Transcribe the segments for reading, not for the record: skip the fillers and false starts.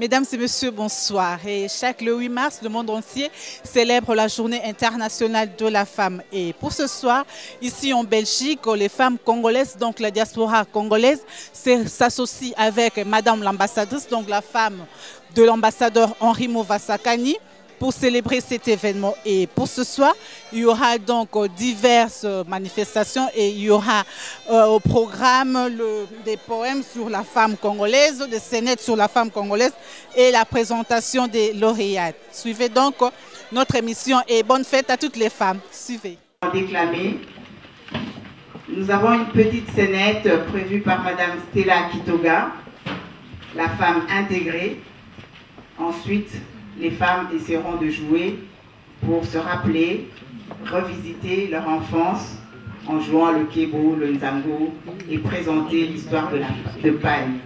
Mesdames et messieurs, bonsoir. Et le 8 mars, le monde entier célèbre la journée internationale de la femme. Et pour ce soir, ici en Belgique, les femmes congolaises, donc la diaspora congolaise, s'associe avec Madame l'ambassadrice, donc la femme de l'ambassadeur Henri Movasakani, pour célébrer cet événement. Et pour ce soir, il y aura donc diverses manifestations et il y aura au programme des poèmes sur la femme congolaise, des scénettes sur la femme congolaise et la présentation des lauréats. Suivez donc notre émission et bonne fête à toutes les femmes. Suivez. Déclamer. Nous avons une petite scénette prévue par Madame Stella Kitoga, la femme intégrée. Ensuite, les femmes essaieront de jouer pour se rappeler, revisiter leur enfance en jouant le kebo, le nzango et présenter l'histoire de Pagne.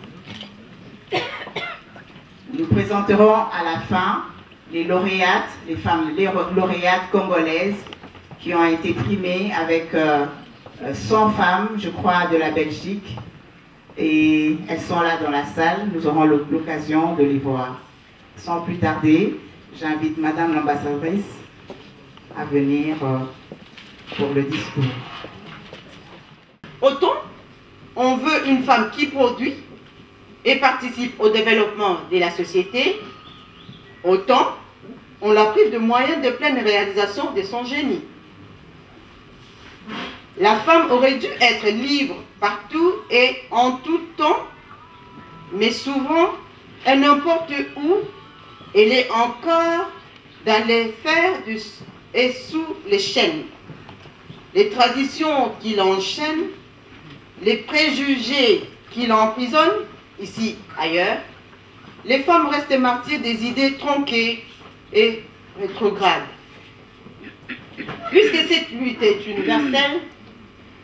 Nous présenterons à la fin les lauréates, les lauréates congolaises qui ont été primées avec 100 femmes, je crois, de la Belgique. Et elles sont là dans la salle, nous aurons l'occasion de les voir. Sans plus tarder, j'invite Madame l'ambassadrice à venir pour le discours. Autant on veut une femme qui produit et participe au développement de la société, autant on la prive de moyens de pleine réalisation de son génie. La femme aurait dû être libre partout et en tout temps, mais souvent, elle n'importe où, elle est encore dans les fers et sous les chaînes. Les traditions qui l'enchaînent, les préjugés qui l'emprisonnent, ici, ailleurs, les femmes restent martyrs des idées tronquées et rétrogrades. Puisque cette lutte est universelle,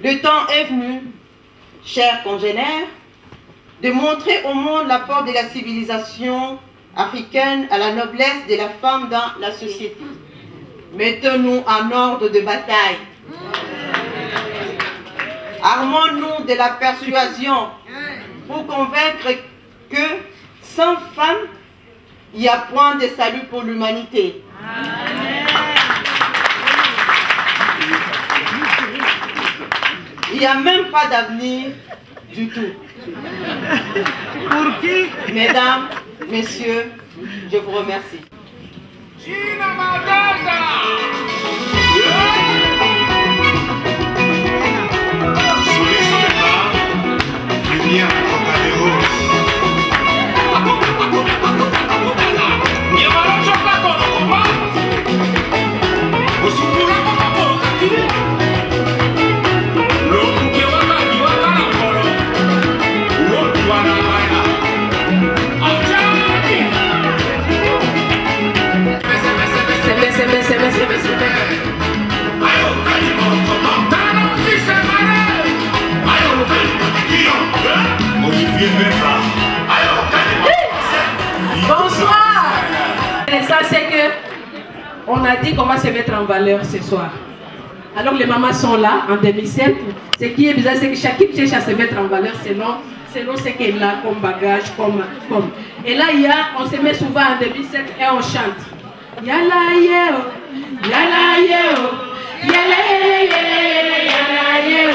le temps est venu, chers congénères, de montrer au monde l'apport de la civilisation africaine à la noblesse de la femme dans la société. Mettons-nous en ordre de bataille. Armons-nous de la persuasion pour convaincre que sans femme, il n'y a point de salut pour l'humanité. Il n'y a même pas d'avenir du tout. Pour qui? Mesdames, messieurs, je vous remercie. Bonsoir. Et ça c'est que on a dit qu'on va se mettre en valeur ce soir. Alors les mamans sont là en demi-cercle. Ce qui est bizarre, c'est que chacune cherche à se mettre en valeur selon ce qu'elle a comme bagage, comme. Et là on se met souvent en demi-cercle et on chante. Yala yeo, yala yeo, yala yele, yala yeo.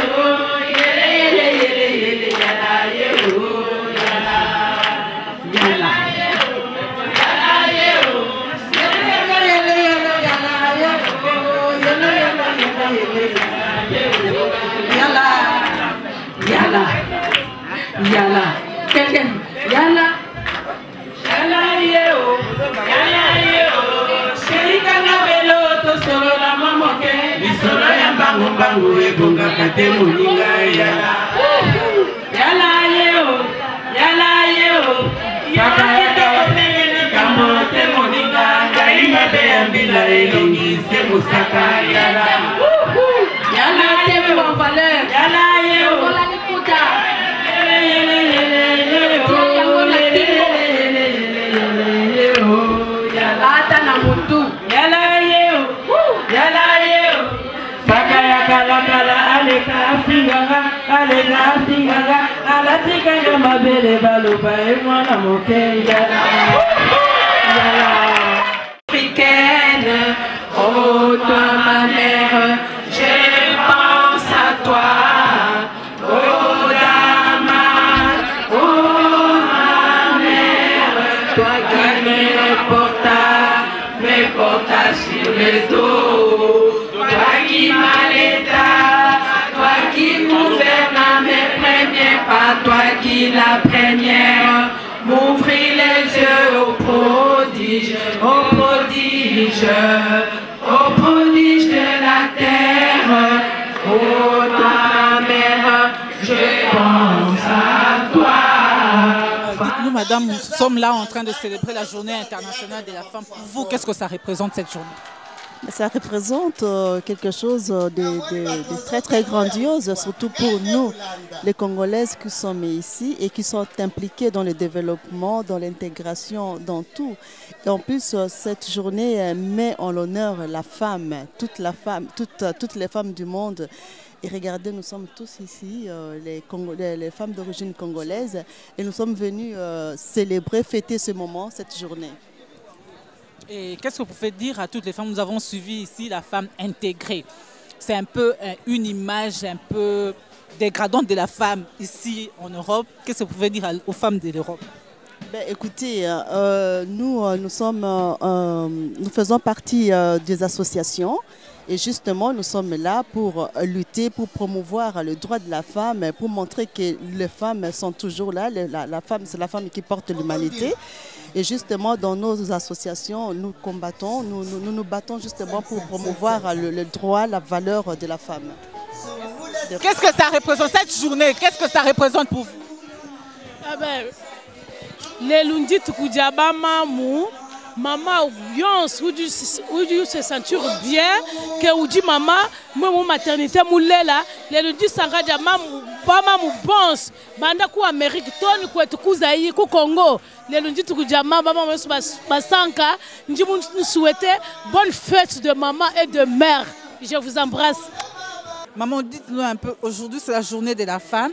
Yala, quelqu'un, yala, yala yeo, shirika na belo to solo la mamoke, misolo ya bangu bangu ebonga kate muninga yala, yala yeo, yala kamote muninga, gaima beambila elongi se musaka yala, yala teme en valeur, yala yeo, la likuta. Yala yeo, yala yeo, kalakala aleka fingaga aleka fingaga alatika ngama bele baluba e mwana mokenga Africaine, oh toi ma mère, je pense à toi. Oh Dama, oh ma mère, toi qui me portas sur les dos, toi qui m'allaitas, toi qui gouvernes mes premiers pas, toi qui la première m'ouvris les yeux au prodige, au prodige, au prodige de la terre. Oh ta mère, je pense à toi. Dites-nous, madame, nous sommes là en train de célébrer la journée internationale de la femme. Pour vous, qu'est-ce que ça représente cette journée? Ça représente quelque chose de très très grandiose, surtout pour nous, les Congolaises qui sommes ici et qui sont impliquées dans le développement, dans l'intégration, dans tout. Et en plus, cette journée met en l'honneur la femme, toutes les femmes du monde. Et regardez, nous sommes tous ici, les femmes d'origine congolaise, et nous sommes venus célébrer, fêter ce moment, cette journée. Et qu'est-ce que vous pouvez dire à toutes les femmes? Nous avons suivi ici la femme intégrée. C'est un peu une image un peu dégradante de la femme ici en Europe. Qu'est-ce que vous pouvez dire aux femmes de l'Europe? Ben, écoutez, nous faisons partie des associations. Et justement, nous sommes là pour lutter, pour promouvoir le droit de la femme, pour montrer que les femmes sont toujours là. La femme, c'est la femme qui porte l'humanité. Et justement, dans nos associations, nous combattons, nous battons justement pour promouvoir le droit, la valeur de la femme. Qu'est-ce que ça représente cette journée? Qu'est-ce que ça représente pour vous? Ah ben, les lundis tukujaba mamou. Maman, où tu se sentir bien, que où dit maman, moi mon maternité moulela, les lundis sangaja maman mou bons, banda ku Amérique, toni ku etukuzaï ku Congo, les lundis tukujama maman basanka, nous souhaiter bonne fête de maman et de mère. Je vous embrasse. Maman, dites-nous un peu, aujourd'hui c'est la journée de la femme.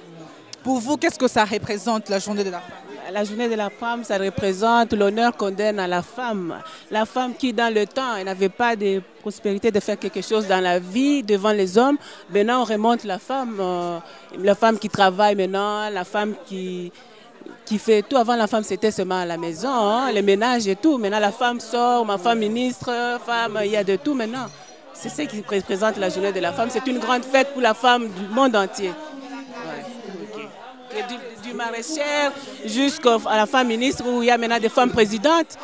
Pour vous, qu'est-ce que ça représente la journée de la femme? La journée de la femme, ça représente l'honneur qu'on donne à la femme. La femme qui, dans le temps, elle n'avait pas de prospérité de faire quelque chose dans la vie devant les hommes. Maintenant, on remonte la femme qui travaille maintenant, la femme qui fait tout. Avant, la femme, c'était seulement à la maison, hein, les ménages et tout. Maintenant, la femme sort, ma femme ministre, femme, il y a de tout maintenant. C'est ce qui représente la journée de la femme. C'est une grande fête pour la femme du monde entier. Du maraîcher jusqu'à la femme ministre où il y a maintenant des femmes présidentes.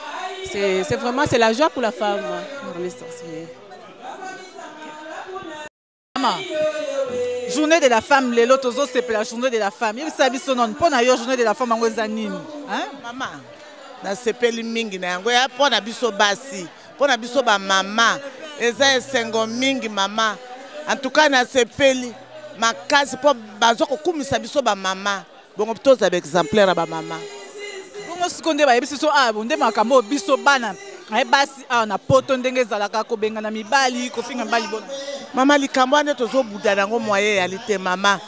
C'est vraiment la joie pour la femme. Maman, journée de la femme, les lotos c'est la journée de la femme. Il s'agit de son pour la journée de la femme en Zanini. Maman, na sepeli mingi na yango ya pona biso basi, pona biso ba mama, eza esengo mingi mama. En tout cas na sepeli makasi po bazoko kumisa biso ba mama. Bon toza ba exemplaire ba mama. Bongo sikonde ba yebiso bonde makambo biso bana. Ai basi na poto ndenge zalaka ko benga na mibali ko finga mbali bona. Mama likambo ane tozo buda nango moye ya lite mama.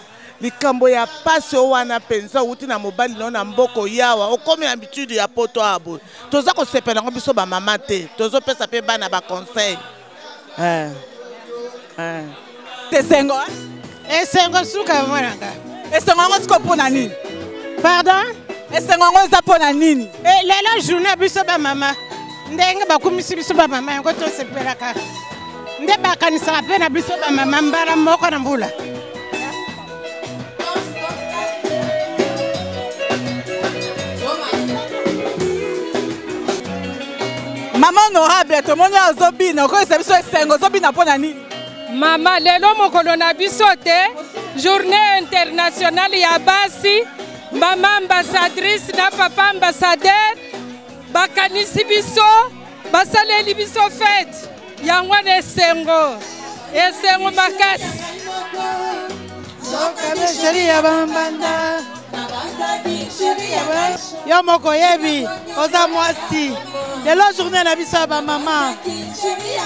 Likambo ya pasi wana penza uti na mobali na mboko yawa okomi habitude ya poto abo. Toza ko sepela ngo biso ba mama te. Tozo pesa pe bana ba conseil. Tesengo esengo suka mwananga. Esengo ngo siko pona nini? Pardon? Esengo ngo za pona nini? Lelo journée biso ba mama. Ndenge bakumisi biso ba mama ngo to sepelaka. Nde bakanisa pe na biso ba mama mbara moko na mbula. Maman honorable, tout le monde a zobina, ko esebiso esengo zobina pona nini? Mama, lelo mokolo na biso te, journée internationale ya basi, mama ambassadrice na papa ambassadeur, bakanisi biso, basaleli biso fête, yango na esengo, esengo makasi. Yo moko yebi, oza mwasi, lelo journée na biso ba mama,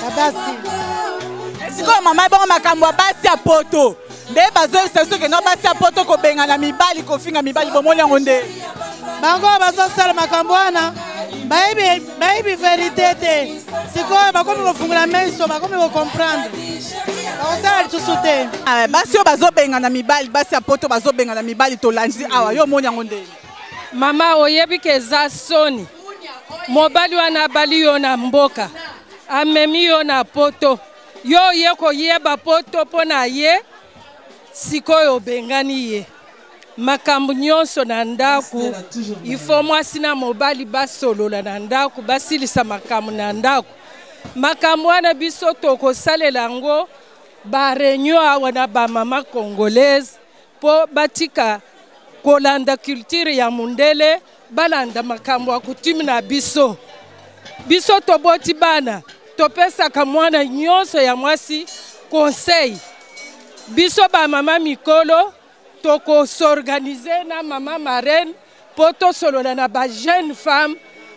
na basi. sikoyo mama ebongo makambo ya basi ya poto nde bazoyebisa biso ke no basi ya poto kobengana mibali kofinga mibali bomoni yango nde bango bazosala makambo wana bayebi verité te sikoyo bakomi kofungula meso bakomi kocomprendre bakosala lisusu te basi oyo bazobengana mibali basi ya poto bazobengana mibali tolandi awa yo omoni yango nde mama oyebi ke eza soni mobali wana abali yo na mboka amemi yo na poto yo ye koyeba poto mpo na ye sikoyo obengani ye makambo nyonso na ndako ifo mwasi na mobali basolola na ndako basilisa makambo na ndako makambo wana biso tokosalela yango bareunion awa na bamama congolaise mpo batika kolanda culture ya mundele balanda makambo ya kutimi na biso biso toboti bana topesaka mwana nyonso ya mwasi conseil biso bamama mikolo tokosorganize na mama marraine mpo tosolola na bajeune femme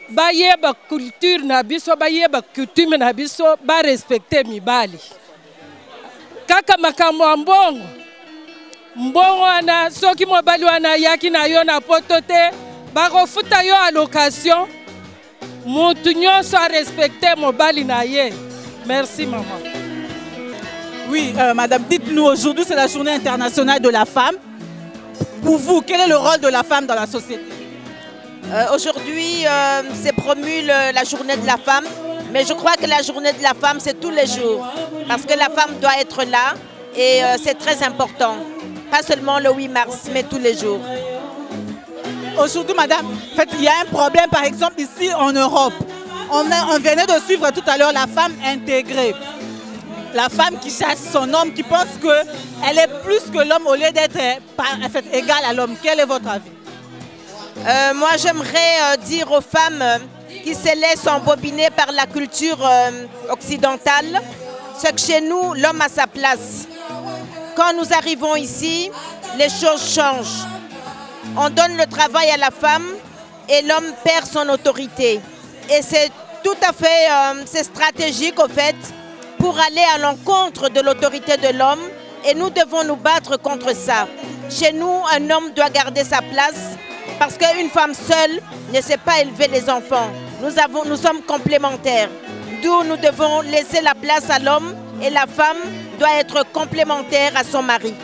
bayeba culture na biso bayeba coutume na biso barespecte mibali kaka makambo ya mbongo mbongo wana soki mobali wana ayaki na yo na poto te bakofuta yo allocation mutu nyonso arespecte mobali na ye. Merci maman. Oui, madame, dites-nous, aujourd'hui c'est la journée internationale de la femme. Pour vous, quel est le rôle de la femme dans la société? Aujourd'hui, c'est promu la journée de la femme, mais je crois que la journée de la femme, c'est tous les jours. Parce que la femme doit être là et c'est très important. Pas seulement le 8 mars, mais tous les jours. Aujourd'hui, madame, en fait, il y a un problème, par exemple, ici en Europe. On venait de suivre tout à l'heure la femme intégrée. La femme qui chasse son homme, qui pense qu'elle est plus que l'homme au lieu d'être en fait, égale à l'homme. Quel est votre avis? Moi, j'aimerais dire aux femmes qui se laissent embobiner par la culture occidentale, c'est que chez nous, l'homme a sa place. Quand nous arrivons ici, les choses changent. On donne le travail à la femme et l'homme perd son autorité. Et c'est tout à fait c'est stratégique, au fait, pour aller à l'encontre de l'autorité de l'homme. Et nous devons nous battre contre ça. Chez nous, un homme doit garder sa place parce qu'une femme seule ne sait pas élever les enfants. Nous sommes complémentaires. D'où nous devons laisser la place à l'homme et la femme doit être complémentaire à son mari.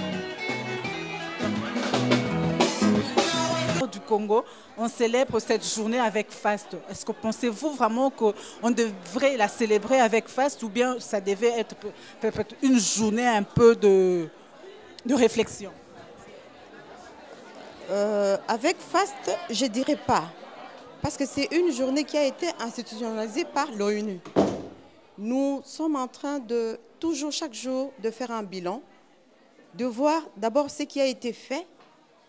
Du Congo, on célèbre cette journée avec faste. Est-ce que pensez-vous vraiment qu'on devrait la célébrer avec faste ou bien ça devait être peut-être une journée un peu de réflexion? Avec faste, je ne dirais pas. Parce que c'est une journée qui a été institutionnalisée par l'ONU. Nous sommes en train de, toujours, chaque jour, de faire un bilan, de voir d'abord ce qui a été fait,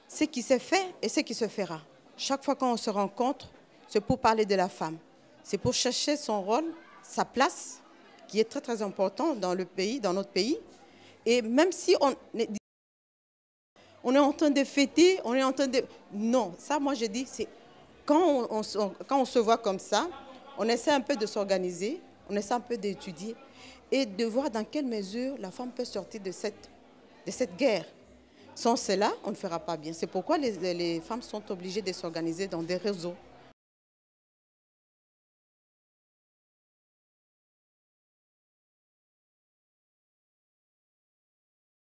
ce qui s'est fait et ce qui se fera. Chaque fois qu'on se rencontre, c'est pour parler de la femme. C'est pour chercher son rôle, sa place, qui est très très important dans le pays, dans notre pays. Et même si on est en train de fêter, on est en train de... Non, ça moi je dis, c'est quand on se voit comme ça, on essaie un peu de s'organiser, on essaie un peu d'étudier et de voir dans quelle mesure la femme peut sortir de cette guerre. Sans cela, on ne fera pas bien. C'est pourquoi les femmes sont obligées de s'organiser dans des réseaux.